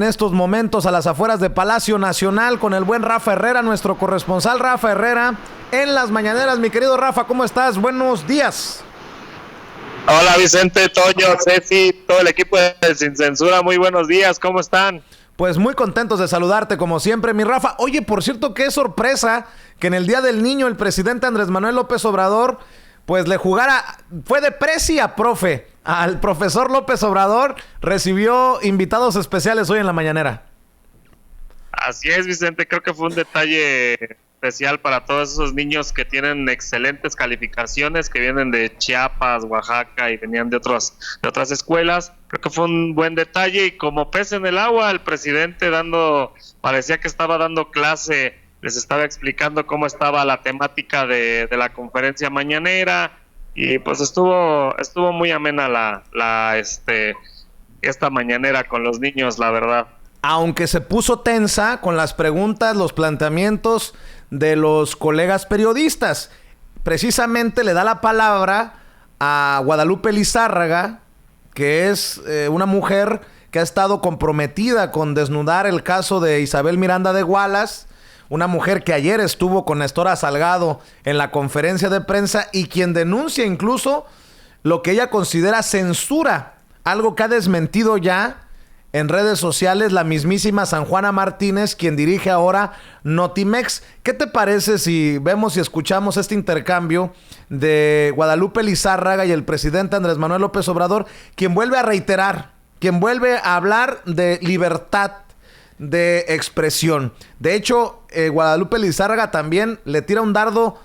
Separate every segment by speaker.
Speaker 1: En estos momentos a las afueras de Palacio Nacional con el buen Rafa Herrera, nuestro corresponsal Rafa Herrera en las mañaneras. Mi querido Rafa, ¿cómo estás? Buenos días.
Speaker 2: Hola Vicente, Toño, Ceci, todo el equipo de Sin Censura, muy buenos días, ¿cómo están?
Speaker 1: Pues muy contentos de saludarte como siempre, mi Rafa. Oye, por cierto, qué sorpresa que en el Día del Niño el presidente Andrés Manuel López Obrador pues le jugara, fue de presi a profe. Al profesor López Obrador recibió invitados especiales hoy en la mañanera.
Speaker 2: Así es, Vicente, creo que fue un detalle especial para todos esos niños que tienen excelentes calificaciones, que vienen de Chiapas, Oaxaca y venían de otras escuelas. Creo que fue un buen detalle y como pez en el agua, el presidente parecía que estaba dando clase, les estaba explicando cómo estaba la temática de la conferencia mañanera. Y pues estuvo muy amena esta mañanera con los niños, la verdad.
Speaker 1: Aunque se puso tensa con las preguntas, los planteamientos de los colegas periodistas. Precisamente le da la palabra a Guadalupe Lizárraga, que es una mujer que ha estado comprometida con desnudar el caso de Isabel Miranda de Wallace. Una mujer que ayer estuvo con Nestora Salgado en la conferencia de prensa y quien denuncia incluso lo que ella considera censura, algo que ha desmentido ya en redes sociales la mismísima San Juana Martínez, quien dirige ahora Notimex. ¿Qué te parece si vemos y escuchamos este intercambio de Guadalupe Lizárraga y el presidente Andrés Manuel López Obrador, quien vuelve a reiterar, quien vuelve a hablar de libertad de expresión? De hecho, Guadalupe Lizárraga también le tira un dardo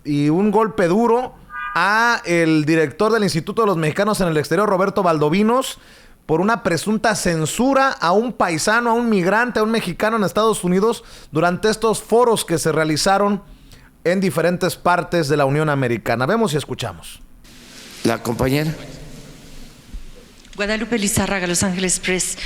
Speaker 1: y un golpe duro a el director del Instituto de los Mexicanos en el Exterior, Roberto Valdovinos, por una presunta censura a un paisano, a un migrante, a un mexicano en Estados Unidos durante estos foros que se realizaron en diferentes partes de la Unión Americana. Vemos y escuchamos.
Speaker 3: La compañera
Speaker 4: Guadalupe Lizárraga, Los Ángeles Press.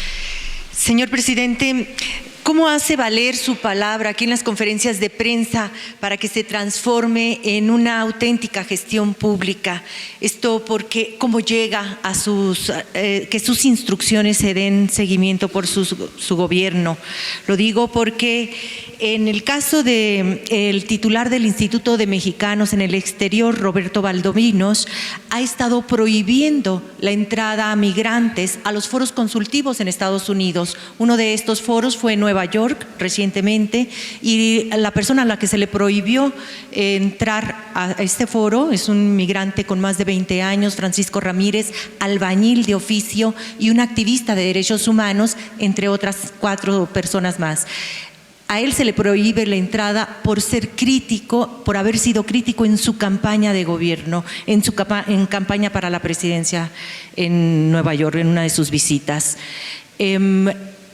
Speaker 4: Señor presidente, ¿cómo hace valer su palabra aquí en las conferencias de prensa para que se transforme en una auténtica gestión pública? Esto porque, ¿cómo llega a que sus instrucciones se den seguimiento por su gobierno? Lo digo porque en el caso del titular del Instituto de Mexicanos en el Exterior, Roberto Valdovinos, ha estado prohibiendo la entrada a migrantes a los foros consultivos en Estados Unidos. Uno de estos foros fue en Nueva York recientemente y la persona a la que se le prohibió entrar a este foro es un migrante con más de 20 años, Francisco Ramírez, albañil de oficio y un activista de derechos humanos, entre otras 4 personas más. A él se le prohíbe la entrada por ser crítico, por haber sido crítico en su campaña de gobierno, en campaña para la presidencia en Nueva York, en una de sus visitas.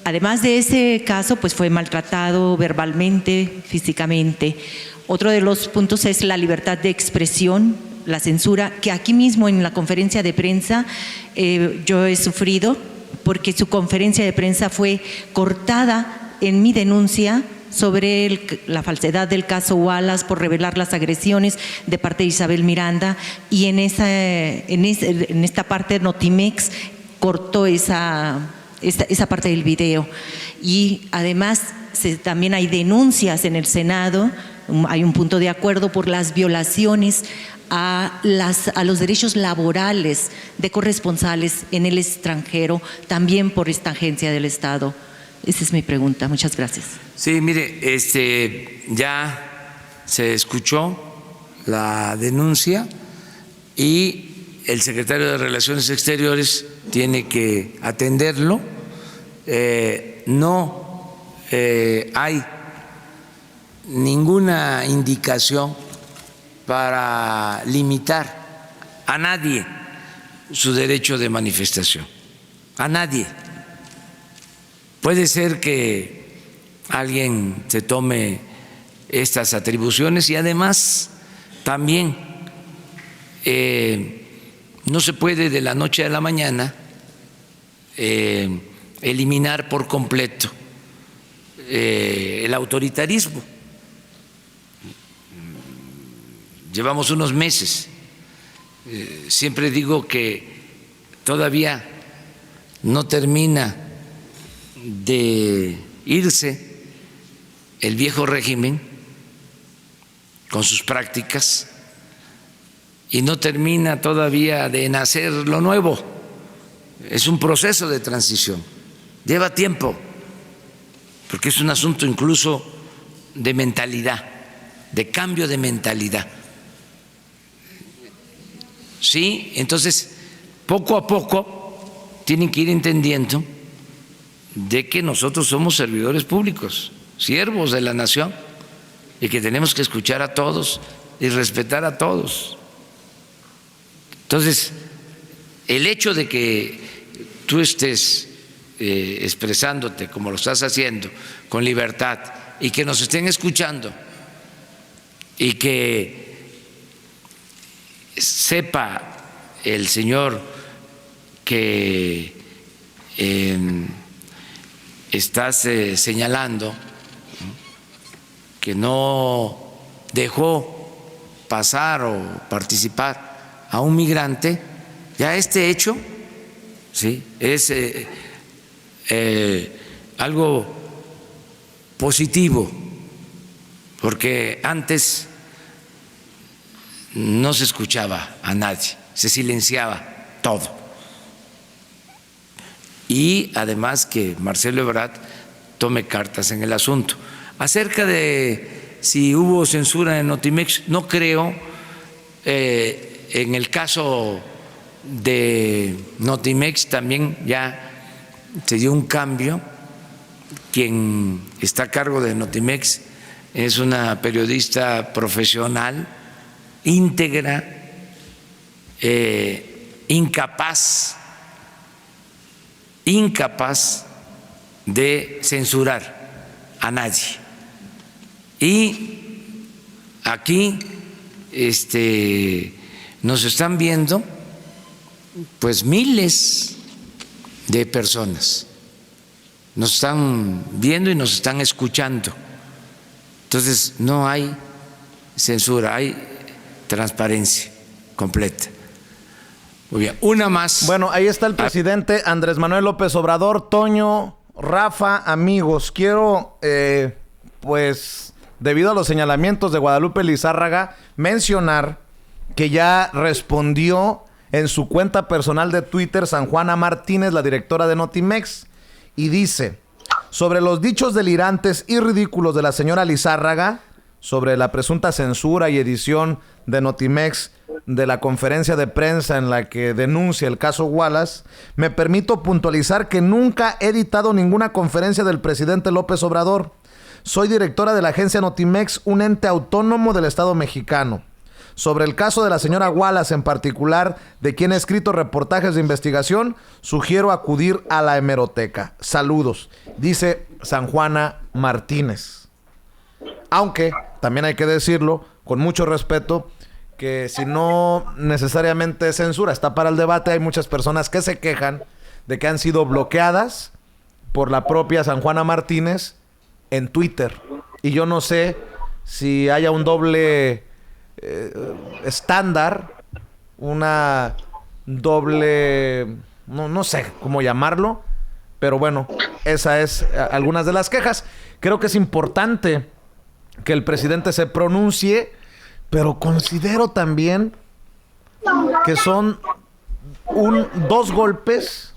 Speaker 4: Además de ese caso, pues fue maltratado verbalmente, físicamente. Otro de los puntos es la libertad de expresión, la censura, que aquí mismo en la conferencia de prensa yo he sufrido, porque su conferencia de prensa fue cortada en mi denuncia sobre la falsedad del caso Wallace por revelar las agresiones de parte de Isabel Miranda, y en esta parte Notimex cortó esa parte del video. Y además también hay denuncias en el Senado, hay un punto de acuerdo por las violaciones a los derechos laborales de corresponsales en el extranjero, también por esta agencia del Estado. Esa es mi pregunta. Muchas gracias.
Speaker 3: Sí, mire, ya se escuchó la denuncia y el secretario de Relaciones Exteriores tiene que atenderlo. No hay ninguna indicación para limitar a nadie su derecho de manifestación, a nadie. Puede ser que alguien se tome estas atribuciones y además también no se puede de la noche a la mañana eliminar por completo el autoritarismo. Llevamos unos meses. Siempre digo que todavía no termina de irse el viejo régimen con sus prácticas y no termina todavía de nacer lo nuevo. Es un proceso de transición, lleva tiempo, porque es un asunto incluso de mentalidad, de cambio de mentalidad. Sí, entonces poco a poco tienen que ir entendiendo de que nosotros somos servidores públicos, siervos de la nación, y que tenemos que escuchar a todos y respetar a todos. Entonces, el hecho de que tú estés expresándote como lo estás haciendo, con libertad, y que nos estén escuchando, y que sepa el señor que estás señalando, que no dejó pasar o participar a un migrante, ya este hecho, sí, es algo positivo, porque antes no se escuchaba a nadie, se silenciaba todo. Y además que Marcelo Ebrard tome cartas en el asunto. Acerca de si hubo censura en Notimex, no creo. En el caso de Notimex también ya se dio un cambio. Quien está a cargo de Notimex es una periodista profesional, íntegra, incapaz de censurar a nadie. Y aquí nos están viendo pues miles de personas, nos están viendo y nos están escuchando. Entonces no hay censura, hay transparencia completa. Muy bien, una más.
Speaker 1: Bueno, ahí está el presidente Andrés Manuel López Obrador. Toño, Rafa, amigos, quiero, pues, debido a los señalamientos de Guadalupe Lizárraga, mencionar que ya respondió en su cuenta personal de Twitter San Juana Martínez, la directora de Notimex, y dice: sobre los dichos delirantes y ridículos de la señora Lizárraga sobre la presunta censura y edición de Notimex de la conferencia de prensa en la que denuncia el caso Wallace, me permito puntualizar que nunca he editado ninguna conferencia del presidente López Obrador. Soy directora de la agencia Notimex, un ente autónomo del Estado mexicano. Sobre el caso de la señora Wallace en particular, de quien he escrito reportajes de investigación, sugiero acudir a la hemeroteca. Saludos, dice San Juana Martínez. Aunque, también hay que decirlo, con mucho respeto, que si no necesariamente censura está para el debate, hay muchas personas que se quejan de que han sido bloqueadas por la propia San Juana Martínez en Twitter. Y yo no sé si haya un doble estándar, una doble, no sé cómo llamarlo, pero bueno, esa es algunas de las quejas. Creo que es importante que el presidente se pronuncie, pero considero también que son dos golpes,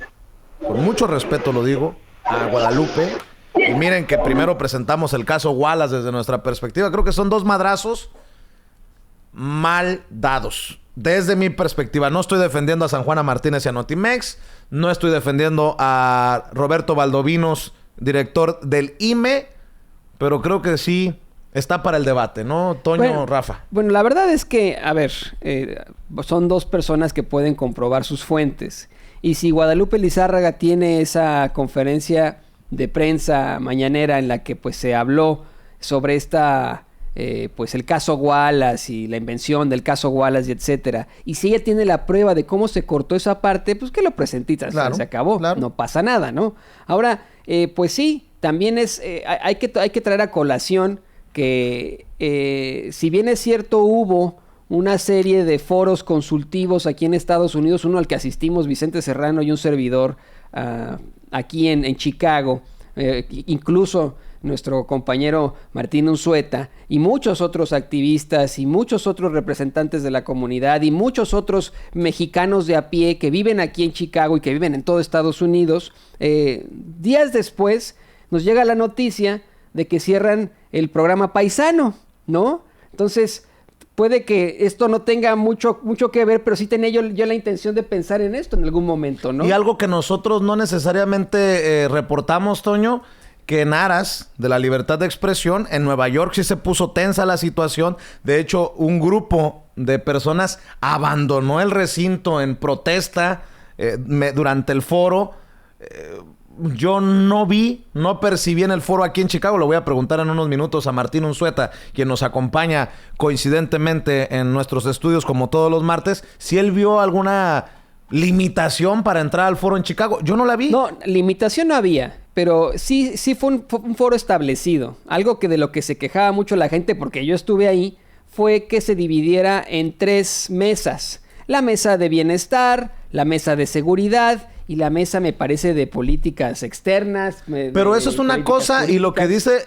Speaker 1: con mucho respeto lo digo, a Guadalupe. Y miren que primero presentamos el caso Wallace desde nuestra perspectiva. Creo que son dos madrazos mal dados. Desde mi perspectiva, no estoy defendiendo a San Juana Martínez y a Notimex, no estoy defendiendo a Roberto Valdovinos, director del IME, pero creo que sí está para el debate, ¿no? Toño, bueno, Rafa.
Speaker 5: Bueno, la verdad es que, a ver, son dos personas que pueden comprobar sus fuentes. Y si Guadalupe Lizárraga tiene esa conferencia de prensa mañanera en la que pues se habló sobre pues el caso Wallace y la invención del caso Wallace y etcétera, y si ella tiene la prueba de cómo se cortó esa parte, pues que lo presentitas, claro, se acabó, claro, no pasa nada, ¿no? Ahora, pues sí, también hay que traer a colación que si bien es cierto hubo una serie de foros consultivos aquí en Estados Unidos, uno al que asistimos Vicente Serrano y un servidor aquí en Chicago, incluso nuestro compañero Martín Unzueta y muchos otros activistas y muchos otros representantes de la comunidad y muchos otros mexicanos de a pie que viven aquí en Chicago y que viven en todo Estados Unidos, días después nos llega la noticia de que cierran el programa Paisano, ¿no? Entonces, puede que esto no tenga mucho que ver, pero sí tenía yo la intención de pensar en esto en algún momento, ¿no?
Speaker 1: Y algo que nosotros no necesariamente reportamos, Toño, que en aras de la libertad de expresión, en Nueva York sí se puso tensa la situación. De hecho, un grupo de personas abandonó el recinto en protesta durante el foro. Yo no percibí en el foro aquí en Chicago. Lo voy a preguntar en unos minutos a Martín Unzueta, quien nos acompaña coincidentemente en nuestros estudios como todos los martes, si él vio alguna limitación para entrar al foro en Chicago. Yo no la vi.
Speaker 5: No, limitación no había, pero sí fue un foro establecido. Algo que de lo que se quejaba mucho la gente, porque yo estuve ahí, fue que se dividiera en 3 mesas. La mesa de bienestar, la mesa de seguridad y la mesa, me parece, de políticas externas.
Speaker 1: Pero eso es una cosa, y lo que dice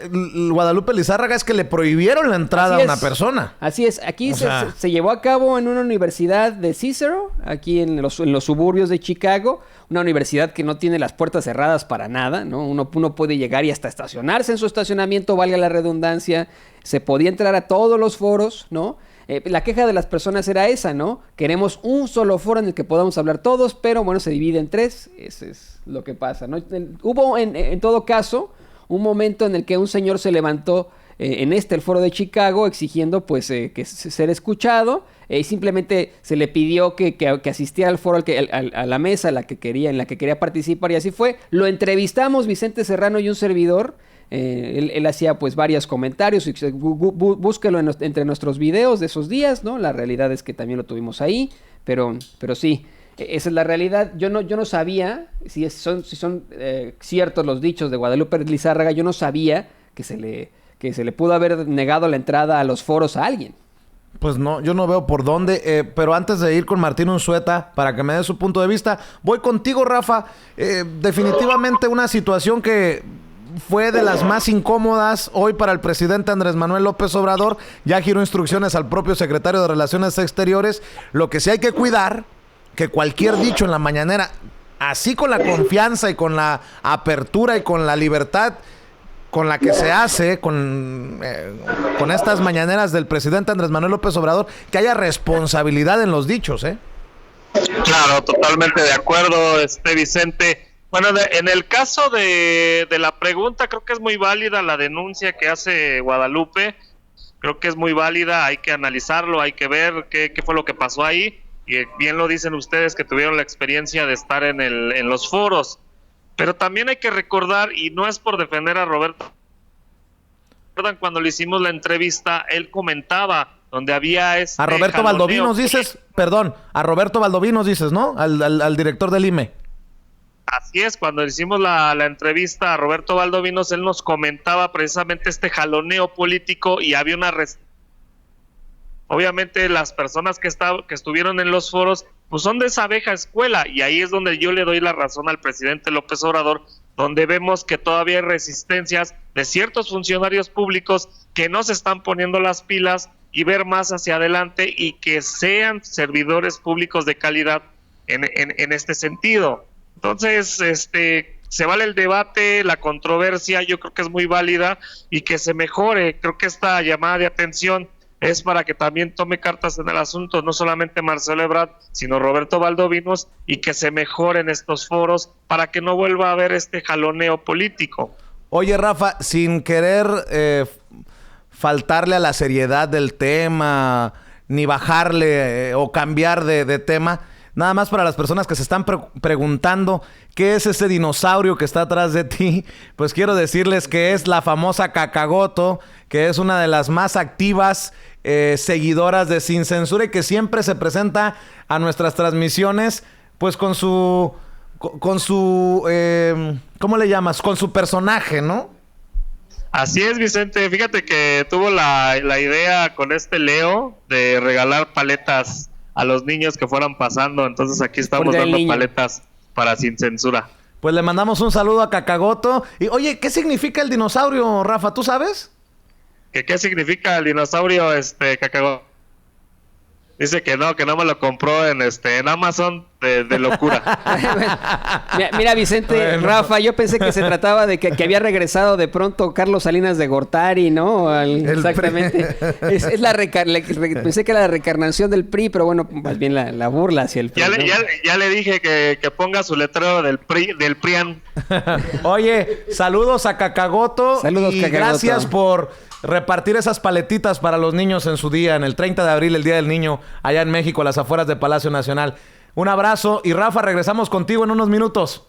Speaker 1: Guadalupe Lizárraga es que le prohibieron la entrada a una persona.
Speaker 5: Así es. Aquí se llevó a cabo en una universidad de Cicero, aquí en los suburbios de Chicago, una universidad que no tiene las puertas cerradas para nada, ¿no? Uno puede llegar y hasta estacionarse en su estacionamiento, valga la redundancia. Se podía entrar a todos los foros, ¿no? La queja de las personas era esa, ¿no? Queremos un solo foro en el que podamos hablar todos, pero bueno, se divide en 3. Eso es lo que pasa, ¿no? Hubo, en todo caso, un momento en el que un señor se levantó el foro de Chicago, exigiendo, pues, que ser escuchado, y simplemente se le pidió que asistiera al foro, a la mesa en la que quería participar, y así fue. Lo entrevistamos, Vicente Serrano y un servidor. Él hacía pues varios comentarios, búsquelo entre nuestros videos de esos días, ¿no? La realidad es que también lo tuvimos ahí, pero sí, esa es la realidad. Yo no sabía si son ciertos los dichos de Guadalupe Lizárraga. Yo no sabía que se le pudo haber negado la entrada a los foros a alguien.
Speaker 1: Pues no, yo no veo por dónde, pero antes de ir con Martín Unzueta para que me dé su punto de vista, voy contigo, Rafa. Definitivamente una situación que fue de las más incómodas hoy para el presidente Andrés Manuel López Obrador. Ya giró instrucciones al propio secretario de Relaciones Exteriores. Lo que sí hay que cuidar, que cualquier dicho en la mañanera, así con la confianza y con la apertura y con la libertad con la que se hace con estas mañaneras del presidente Andrés Manuel López Obrador, que haya responsabilidad en los dichos, ¿eh?
Speaker 2: Claro, totalmente de acuerdo, Vicente. Bueno, en el caso de la pregunta, creo que es muy válida la denuncia que hace Guadalupe. Creo que es muy válida, hay que analizarlo, hay que ver qué fue lo que pasó ahí. Y bien lo dicen ustedes que tuvieron la experiencia de estar en los foros. Pero también hay que recordar, y no es por defender a Roberto, cuando le hicimos la entrevista, él comentaba donde había
Speaker 1: a Roberto Valdovinos dices, a Roberto Valdovinos dices, ¿no? Al director del IME.
Speaker 2: Así es, cuando le hicimos la entrevista a Roberto Valdovinos, él nos comentaba precisamente este jaloneo político y había obviamente las personas que estuvieron en los foros pues son de esa vieja escuela, y ahí es donde yo le doy la razón al presidente López Obrador, donde vemos que todavía hay resistencias de ciertos funcionarios públicos que no se están poniendo las pilas y ver más hacia adelante y que sean servidores públicos de calidad en este sentido. Entonces, se vale el debate, la controversia, yo creo que es muy válida y que se mejore. Creo que esta llamada de atención es para que también tome cartas en el asunto, no solamente Marcelo Ebrard, sino Roberto Valdovinos, y que se mejoren estos foros para que no vuelva a haber este jaloneo político.
Speaker 1: Oye, Rafa, sin querer faltarle a la seriedad del tema, ni bajarle o cambiar de tema, nada más para las personas que se están preguntando qué es ese dinosaurio que está atrás de ti, pues quiero decirles que es la famosa Kakagoto, que es una de las más activas seguidoras de Sin Censura y que siempre se presenta a nuestras transmisiones, pues con su ¿cómo le llamas? Con su personaje, ¿no?
Speaker 2: Así es, Vicente. Fíjate que tuvo la idea con Leo de regalar paletas a los niños que fueran pasando. Entonces aquí estamos dando paletas para Sin Censura.
Speaker 1: Pues le mandamos un saludo a Kakagoto. Y oye, ¿qué significa el dinosaurio, Rafa? ¿Tú sabes?
Speaker 2: ¿Qué significa el dinosaurio, Kakagoto? Dice que no me lo compró en Amazon de locura.
Speaker 5: Mira, Vicente, bueno. Rafa, yo pensé que se trataba de que había regresado de pronto Carlos Salinas de Gortari, ¿no? Exactamente. Pensé que era la reencarnación del PRI, pero bueno, más bien la burla hacia el PRI.
Speaker 2: Ya le dije que ponga su letrero del PRIAN.
Speaker 1: Oye, saludos a Kakagoto.
Speaker 5: Saludos,
Speaker 1: y
Speaker 5: Kakagoto.
Speaker 1: Gracias por repartir esas paletitas para los niños en su día, en el 30 de abril, el Día del Niño, allá en México, a las afueras de Palacio Nacional. Un abrazo. Y Rafa, regresamos contigo en unos minutos.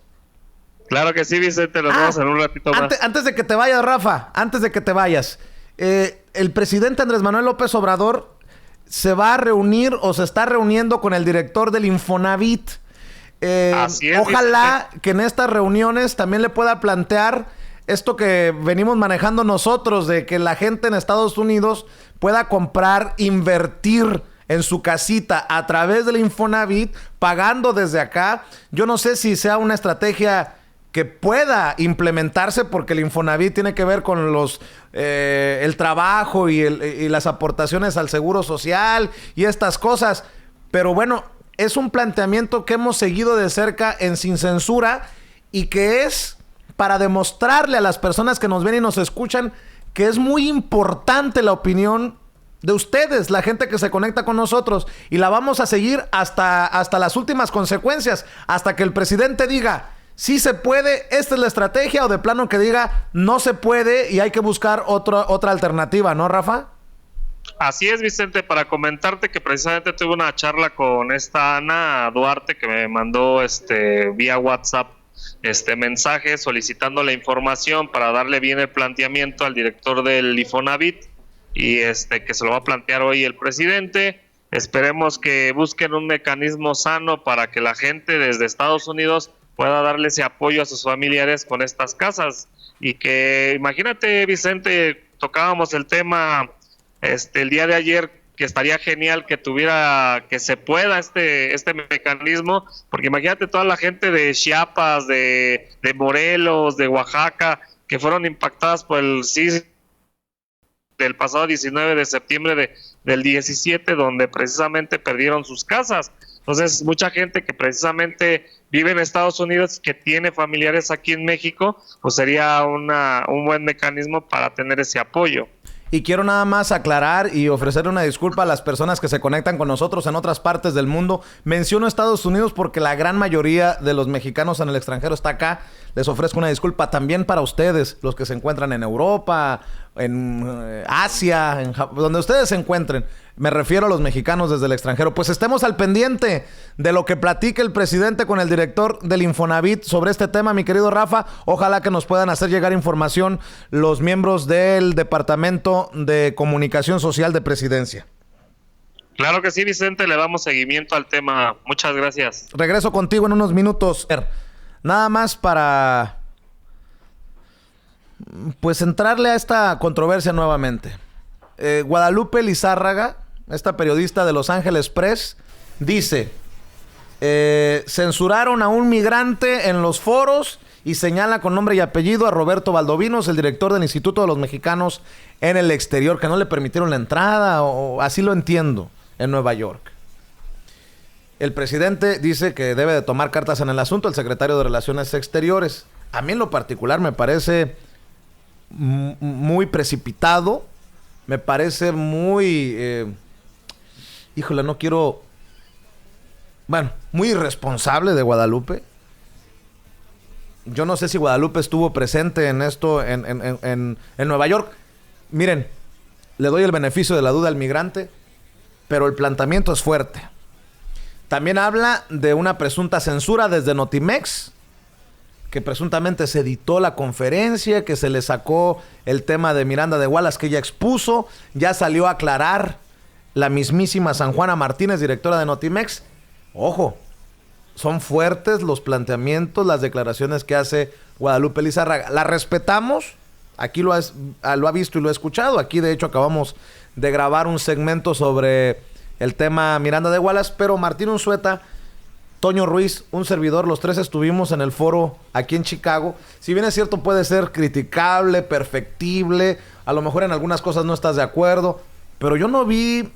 Speaker 2: Claro que sí, Vicente. Nos vemos en un ratito más.
Speaker 1: Antes de que te vayas, Rafa, el presidente Andrés Manuel López Obrador se va a reunir o se está reuniendo con el director del Infonavit.
Speaker 2: Así es,
Speaker 1: ojalá que en estas reuniones también le pueda plantear esto que venimos manejando nosotros, de que la gente en Estados Unidos pueda comprar, invertir en su casita a través del Infonavit, pagando desde acá. Yo no sé si sea una estrategia que pueda implementarse, porque el Infonavit tiene que ver con el trabajo y las aportaciones al Seguro Social y estas cosas. Pero bueno, es un planteamiento que hemos seguido de cerca en Sin Censura y que es para demostrarle a las personas que nos ven y nos escuchan que es muy importante la opinión de ustedes, la gente que se conecta con nosotros, y la vamos a seguir hasta las últimas consecuencias, hasta que el presidente diga sí se puede, esta es la estrategia, o de plano que diga no se puede y hay que buscar otra alternativa, ¿no, Rafa?
Speaker 2: Así es, Vicente, para comentarte que precisamente tuve una charla con esta Ana Duarte que me mandó vía WhatsApp mensaje solicitando la información para darle bien el planteamiento al director del Infonavit y que se lo va a plantear hoy el presidente. Esperemos que busquen un mecanismo sano para que la gente desde Estados Unidos pueda darle ese apoyo a sus familiares con estas casas. Y que, imagínate, Vicente, tocábamos el tema el día de ayer, que estaría genial que se pueda este mecanismo, porque imagínate toda la gente de Chiapas, de Morelos, de Oaxaca, que fueron impactadas por el sismo del pasado 19 de septiembre del 17, donde precisamente perdieron sus casas. Entonces, mucha gente que precisamente vive en Estados Unidos, que tiene familiares aquí en México, pues sería un buen mecanismo para tener ese apoyo.
Speaker 1: Y quiero nada más aclarar y ofrecer una disculpa a las personas que se conectan con nosotros en otras partes del mundo. Menciono Estados Unidos porque la gran mayoría de los mexicanos en el extranjero está acá. Les ofrezco una disculpa también para ustedes, los que se encuentran en Europa, en Asia, donde ustedes se encuentren. Me refiero a los mexicanos desde el extranjero. Pues estemos al pendiente de lo que platique el presidente con el director del Infonavit sobre este tema, mi querido Rafa. Ojalá que nos puedan hacer llegar información los miembros del Departamento de Comunicación Social de Presidencia.
Speaker 2: Claro que sí, Vicente, le damos seguimiento al tema. Muchas gracias.
Speaker 1: Regreso contigo en unos minutos. Nada más para pues entrarle a esta controversia nuevamente. Guadalupe Lizárraga, esta periodista de Los Ángeles Press, dice: censuraron a un migrante en los foros, y señala con nombre y apellido a Roberto Valdovinos, el director del Instituto de los Mexicanos en el Exterior, que no le permitieron la entrada, o así lo entiendo, en Nueva York. El presidente dice que debe de tomar cartas en el asunto el secretario de Relaciones Exteriores. A mí en lo particular me parece muy precipitado, me parece muy... no quiero... Bueno, muy irresponsable de Guadalupe. Yo no sé si Guadalupe estuvo presente en esto en Nueva York. Miren, le doy el beneficio de la duda al migrante, pero el planteamiento es fuerte. También habla de una presunta censura desde Notimex, que presuntamente se editó la conferencia, que se le sacó el tema de Miranda de Wallace que ella expuso. Ya salió a aclarar la mismísima San Juana Martínez, directora de Notimex. Ojo, son fuertes los planteamientos, las declaraciones que hace Guadalupe Lizárraga. La respetamos, aquí lo ha visto y lo ha escuchado. Aquí de hecho acabamos de grabar un segmento sobre el tema Miranda de Wallace, pero Martín Unzueta Toño Ruiz, un servidor, los tres estuvimos en el foro aquí en Chicago. Si bien es cierto, puede ser criticable, perfectible, a lo mejor en algunas cosas no estás de acuerdo, pero yo no vi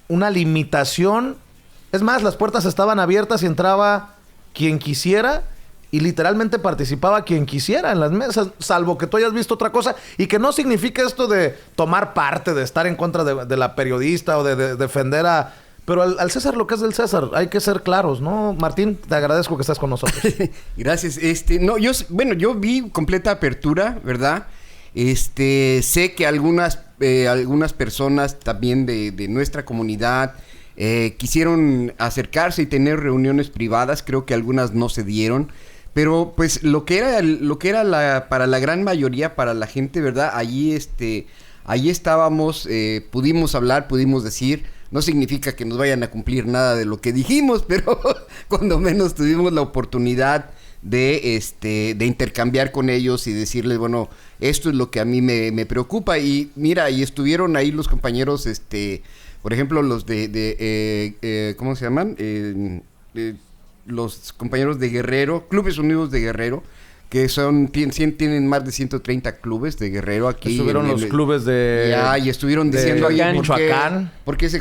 Speaker 1: una limitación. Es más, las puertas estaban abiertas y entraba quien quisiera y literalmente participaba quien quisiera en las mesas, salvo que tú hayas visto otra cosa, y que no significa esto de tomar parte, de estar en contra de la periodista o de defender a... Pero al César lo que es del César, hay que ser claros, ¿no? Martín, te agradezco que estás con nosotros.
Speaker 6: Gracias. No, yo vi completa apertura, ¿verdad? Sé que algunas personas también de nuestra comunidad quisieron acercarse y tener reuniones privadas. Creo que algunas no se dieron. Pero pues lo que era para la gran mayoría, para la gente, ¿verdad? Allí estábamos, pudimos hablar, pudimos decir. No significa que nos vayan a cumplir nada de lo que dijimos, pero cuando menos tuvimos la oportunidad de intercambiar con ellos y decirles, bueno, esto es lo que a mí me preocupa. Y mira, y estuvieron ahí los compañeros, por ejemplo, los ¿cómo se llaman? Los compañeros de Guerrero, Clubes Unidos de Guerrero, que tienen más de 130 clubes de Guerrero aquí.
Speaker 1: Estuvieron los clubes de...
Speaker 6: y estuvieron diciendo ahí
Speaker 1: Michoacán.
Speaker 6: ¿Por qué se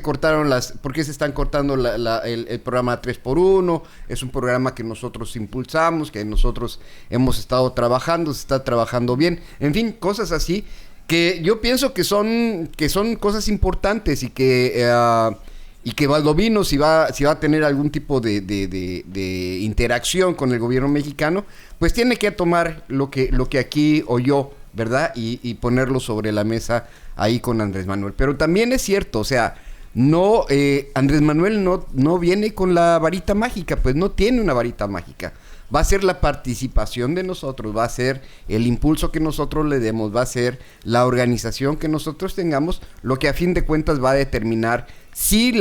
Speaker 6: están cortando el programa 3x1? Es un programa que nosotros impulsamos, que nosotros hemos estado trabajando, se está trabajando bien. En fin, cosas así que yo pienso que son cosas importantes y que Valdovinos, si va a tener algún tipo de interacción con el gobierno mexicano, pues tiene que tomar lo que aquí oyó, ¿verdad? Y ponerlo sobre la mesa ahí con Andrés Manuel. Pero también es cierto, o sea, no, Andrés Manuel no viene con la varita mágica, pues no tiene una varita mágica. Va a ser la participación de nosotros, va a ser el impulso que nosotros le demos, va a ser la organización que nosotros tengamos, lo que a fin de cuentas va a determinar si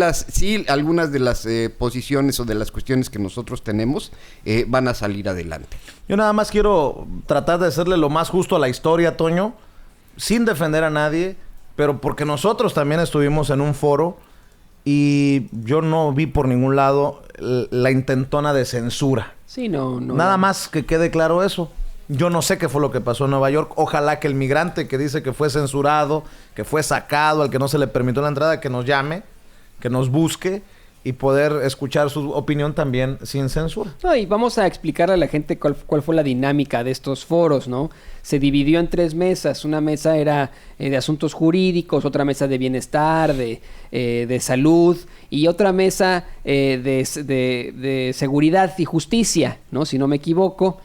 Speaker 6: algunas de las posiciones o de las cuestiones que nosotros tenemos van a salir adelante.
Speaker 1: Yo nada más quiero tratar de hacerle lo más justo a la historia, Toño, sin defender a nadie, pero porque nosotros también estuvimos en un foro y yo no vi por ningún lado la intentona de censura.
Speaker 5: Sí, no.
Speaker 1: Nada más que quede claro eso. Yo no sé qué fue lo que pasó en Nueva York. Ojalá que el migrante que dice que fue censurado, que fue sacado, al que no se le permitió la entrada, que nos llame, que nos busque y poder escuchar su opinión también sin censura.
Speaker 5: No, y vamos a explicarle a la gente cuál fue la dinámica de estos foros, ¿no? Se dividió en 3 mesas. Una mesa era de asuntos jurídicos, otra mesa de bienestar, de salud, y otra mesa de seguridad y justicia, ¿no? Si no me equivoco.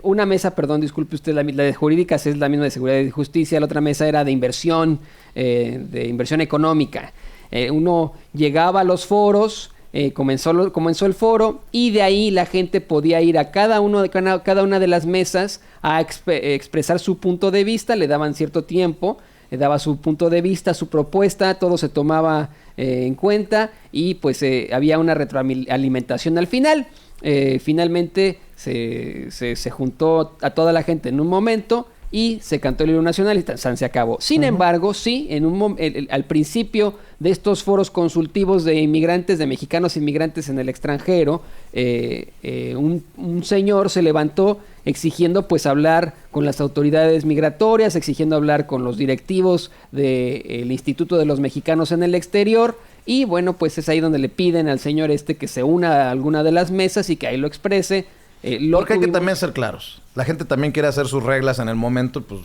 Speaker 5: Una mesa, perdón, disculpe usted, la de jurídicas es la misma de seguridad y justicia. La otra mesa era de inversión económica. Uno llegaba a los foros, comenzó el foro, y de ahí la gente podía ir a cada una de las mesas a expresar su punto de vista. Le daban cierto tiempo, le daba su punto de vista, su propuesta, todo se tomaba en cuenta, y pues había una retroalimentación al final. Finalmente se juntó a toda la gente en un momento y se cantó el himno nacional y se acabó. Sin embargo, sí, al principio de estos foros consultivos de inmigrantes, de mexicanos inmigrantes en el extranjero, un señor se levantó exigiendo pues hablar con las autoridades migratorias, exigiendo hablar con los directivos del Instituto de los Mexicanos en el Exterior, y bueno, pues es ahí donde le piden al señor que se una a alguna de las mesas y que ahí lo exprese.
Speaker 1: Porque hay que también ser claros. La gente también quiere hacer sus reglas en el momento, pues...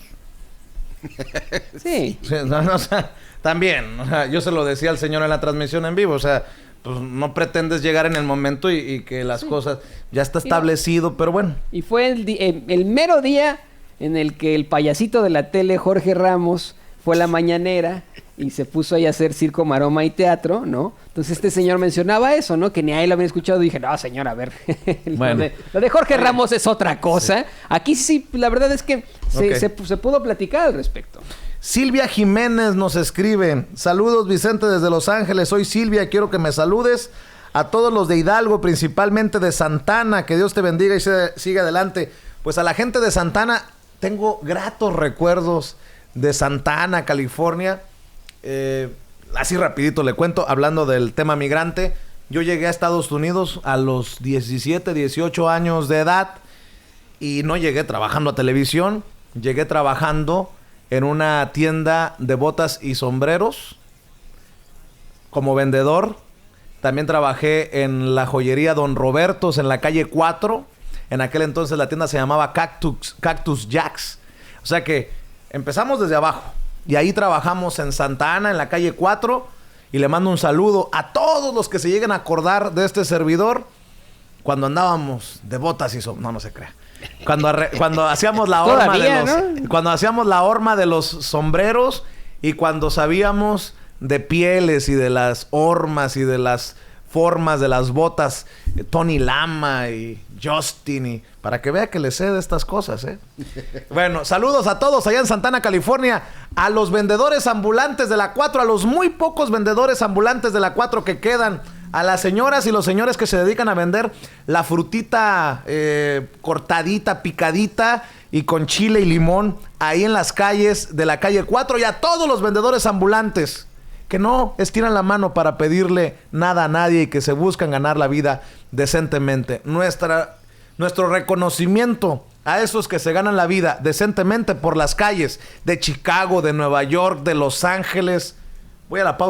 Speaker 5: Sí.
Speaker 1: O sea, también. O sea, yo se lo decía al señor en la transmisión en vivo. O sea, pues no pretendes llegar en el momento y que las cosas... Ya está establecido, pero bueno.
Speaker 5: Y fue el mero día en el que el payasito de la tele, Jorge Ramos, fue a la mañanera y se puso ahí a hacer circo, maroma y teatro, ¿no? Entonces este señor mencionaba eso, ¿no? Que ni a él lo habían escuchado. Y dije, no, señor, a ver, bueno. lo de Jorge Ramos es otra cosa. Sí. Aquí sí, la verdad es que se pudo platicar al respecto.
Speaker 1: Silvia Jiménez nos escribe: saludos, Vicente, desde Los Ángeles. Soy Silvia, quiero que me saludes a todos los de Hidalgo, principalmente de Santana. Que Dios te bendiga y siga adelante. Pues a la gente de Santana, tengo gratos recuerdos de Santana, California. Así rapidito le cuento, hablando del tema migrante. Yo llegué a Estados Unidos a los 17, 18 años de edad y no llegué trabajando a televisión, llegué trabajando en una tienda de botas y sombreros como vendedor. También trabajé en la joyería Don Robertos en la calle 4. En aquel entonces la tienda se llamaba Cactus Jacks. O sea que empezamos desde abajo. Y ahí trabajamos en Santa Ana, en la calle 4. Y le mando un saludo a todos los que se lleguen a acordar de este servidor cuando andábamos de botas y no se crea. Cuando hacíamos la horma cuando hacíamos la horma de los sombreros y cuando sabíamos de pieles y de las hormas y de las formas de las botas, Tony Lama y Justin, y para que vea que le sé de estas cosas, ¿eh? Bueno, saludos a todos allá en Santana, California, a los vendedores ambulantes de la 4, a los muy pocos vendedores ambulantes de la 4 que quedan, a las señoras y los señores que se dedican a vender la frutita cortadita, picadita y con chile y limón ahí en las calles de la calle 4, y a todos los vendedores ambulantes que no estiran la mano para pedirle nada a nadie y que se buscan ganar la vida decentemente. Nuestro reconocimiento a esos que se ganan la vida decentemente por las calles de Chicago, de Nueva York, de Los Ángeles. Voy a la pausa.